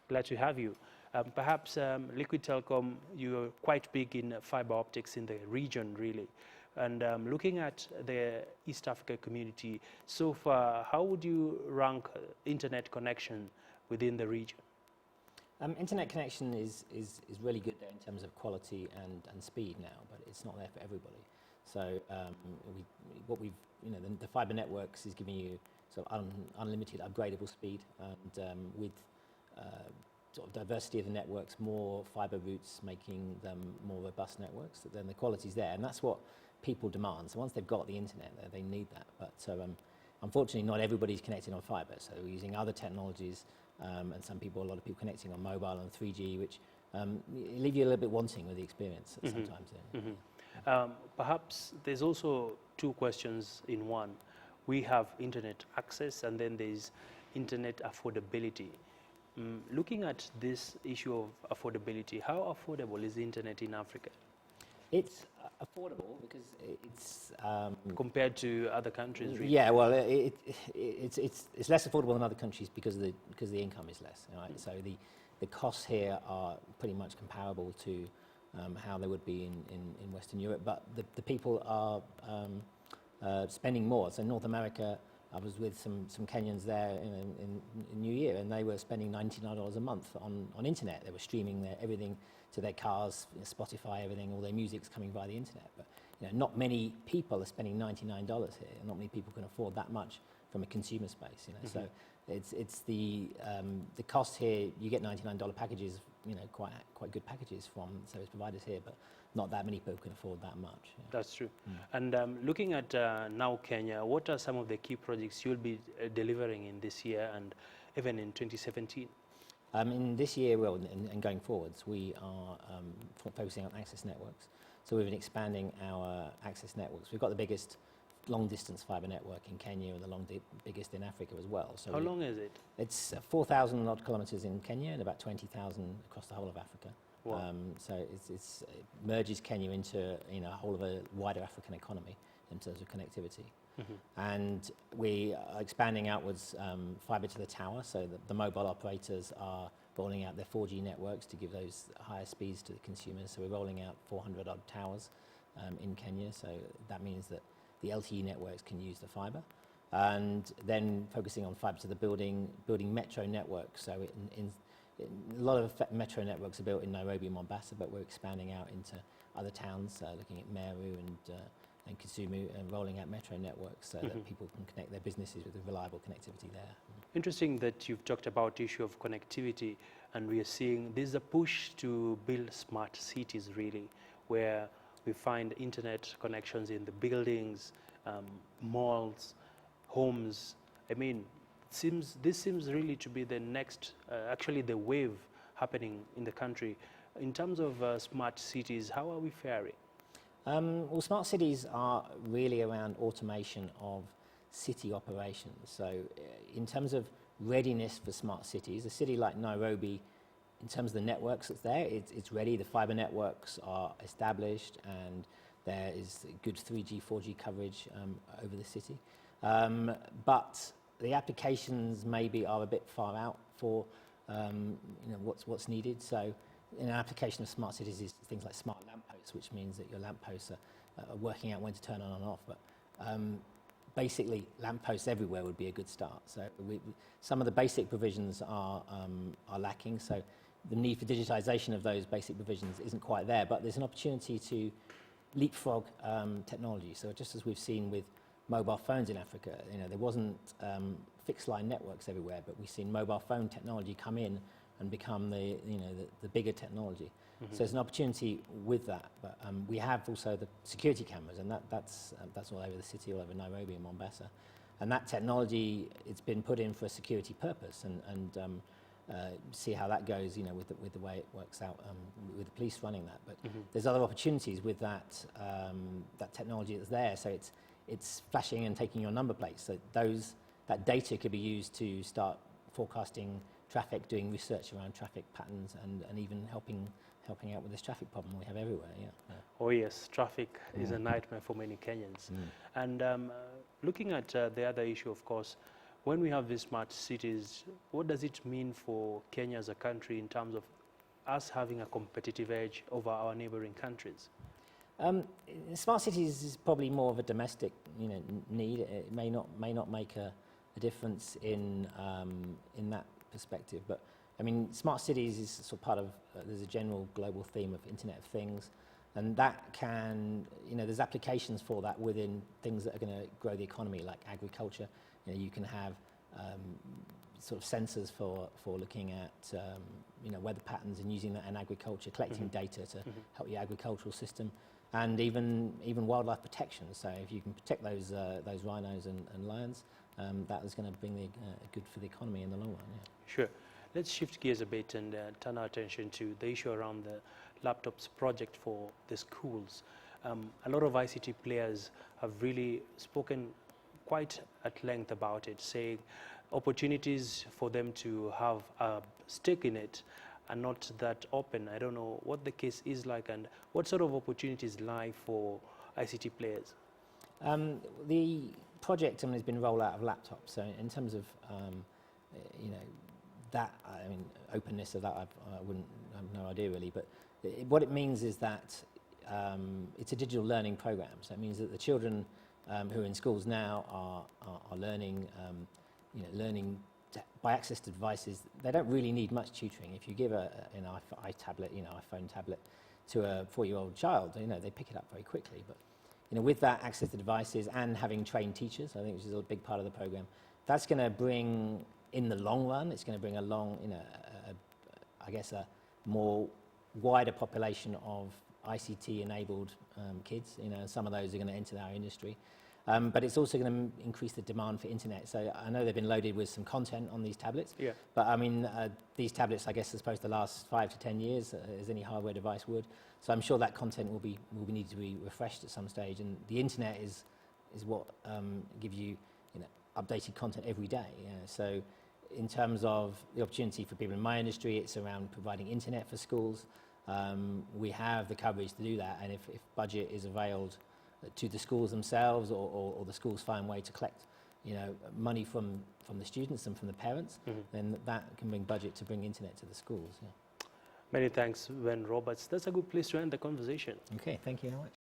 Glad to have you. Perhaps Liquid Telecom, you're quite big in fiber optics in the region, really. And looking at the East Africa community, so far, how would you rank internet connection within the region? Internet connection is really good there in terms of quality and speed now, but it's not there for everybody. So the fiber networks is giving you sort of unlimited upgradable speed, and with sort of diversity of the networks, more fiber routes making them more robust networks, then the quality's there, and that's what people demand. So once they've got the internet there, they need that. But so unfortunately, not everybody's connected on fiber, so we're using other technologies, and a lot of people connecting on mobile and 3G, which leave you a little bit wanting with the experience sometimes. Perhaps there's also two questions in one. We have internet access, and then there's internet affordability. Looking at this issue of affordability, how affordable is the internet in Africa? It's affordable because it's compared to other countries, really. Yeah, well, it's less affordable than other countries because the income is less. Right? So the costs here are pretty much comparable to how they would be in Western Europe, but the people are spending more. So North America, I was with some Kenyans there in New Year, and they were spending $99 a month on internet. They were streaming everything to their cars, Spotify, everything, all their music's coming via the internet. But not many people are spending $99 here. Not many people can afford that much from a consumer space. So it's the cost here. You get $99 packages, quite good packages from service providers here, but not that many people can afford that much. Yeah. That's true. And looking at now Kenya, what are some of the key projects you'll be delivering in this year and even in 2017? In this year, and going forwards, we are focusing on access networks. So we've been expanding our access networks. We've got the biggest long-distance fiber network in Kenya and the biggest in Africa as well. So how long is it? It's 4,000 odd kilometres in Kenya and about 20,000 across the whole of Africa. Wow. So it merges Kenya into a whole of a wider African economy in terms of connectivity. And we are expanding outwards fibre to the tower, so the mobile operators are rolling out their 4G networks to give those higher speeds to the consumers. So we're rolling out 400 odd towers in Kenya, so that means that the LTE networks can use the fibre. And then focusing on fibre to the building metro networks. So a lot of metro networks are built in Nairobi and Mombasa, but we're expanding out into other towns, looking at Meru and Kisumu, and rolling out metro networks so that people can connect their businesses with a reliable connectivity there. Interesting that you've talked about the issue of connectivity, and we are seeing there's a push to build smart cities, really, where we find internet connections in the buildings, malls, homes. I mean, this seems really to be the next, actually the wave happening in the country. In terms of smart cities, how are we faring? Well, smart cities are really around automation of city operations. So in terms of readiness for smart cities, a city like Nairobi, in terms of the networks that's there, it's ready. The fiber networks are established, and there is good 3G, 4G coverage over the city. But the applications maybe are a bit far out for what's needed. So an application of smart cities is things like smart lampposts, which means that your lampposts are working out when to turn on and off. But basically, lampposts everywhere would be a good start. So some of the basic provisions are lacking. So the need for digitization of those basic provisions isn't quite there. But there's an opportunity to leapfrog technology. So just as we've seen with mobile phones in Africa, there wasn't fixed line networks everywhere, but we've seen mobile phone technology come in and become the bigger technology. So there's an opportunity with that. But we have also the security cameras, and that's all over the city, all over Nairobi and Mombasa. And that technology, it's been put in for a security purpose, and see how that goes, with the way it works out with the police running that. But there's other opportunities with that technology that's there. So it's flashing and taking your number plates. So that data could be used to start forecasting traffic, doing research around traffic patterns, and even helping out with this traffic problem we have everywhere. Yeah. Oh yes, traffic is a nightmare for many Kenyans. And looking at the other issue, of course, when we have these smart cities, what does it mean for Kenya as a country in terms of us having a competitive edge over our neighboring countries? Smart cities is probably more of a domestic, need. It may not make a difference in that perspective. But I mean, smart cities is sort of part of. There's a general global theme of Internet of Things, and that can, there's applications for that within things that are going to grow the economy, like agriculture. You can have sort of sensors for looking at weather patterns and using that in agriculture, collecting data to help your agricultural system. And even wildlife protection. So if you can protect those rhinos and lions, that is going to bring good for the economy in the long run. Yeah. Sure. Let's shift gears a bit and turn our attention to the issue around the laptops project for the schools. A lot of ICT players have really spoken quite at length about it, saying opportunities for them to have a stake in it are not that open. I don't know what the case is like and what sort of opportunities lie for ICT players. The project has been rolled out of laptops. So in terms of that, openness of that, I have no idea really. But what it means is that it's a digital learning program. So it means that the children who are in schools now are learning, learning by access to devices. They don't really need much tutoring. If you give an iPhone tablet to a 4-year-old child, they pick it up very quickly. But with that access to devices and having trained teachers, I think which is a big part of the program, that's going to bring, in the long run, it's going to bring a more wider population of ICT-enabled kids. Some of those are going to enter our industry. But it's also going to increase the demand for internet. So I know they've been loaded with some content on these tablets. Yeah. But these tablets, I guess, are supposed to last 5 to 10 years, as any hardware device would. So I'm sure that content will need to be refreshed at some stage. And the internet is what gives you, updated content every day. So in terms of the opportunity for people in my industry, it's around providing internet for schools. We have the coverage to do that, and if budget is availed to the schools themselves, or the schools find a way to collect, money from the students and from the parents, then that can bring budget to bring internet to the schools. Yeah. Many thanks, Wen Roberts. That's a good place to end the conversation. Okay, thank you very much.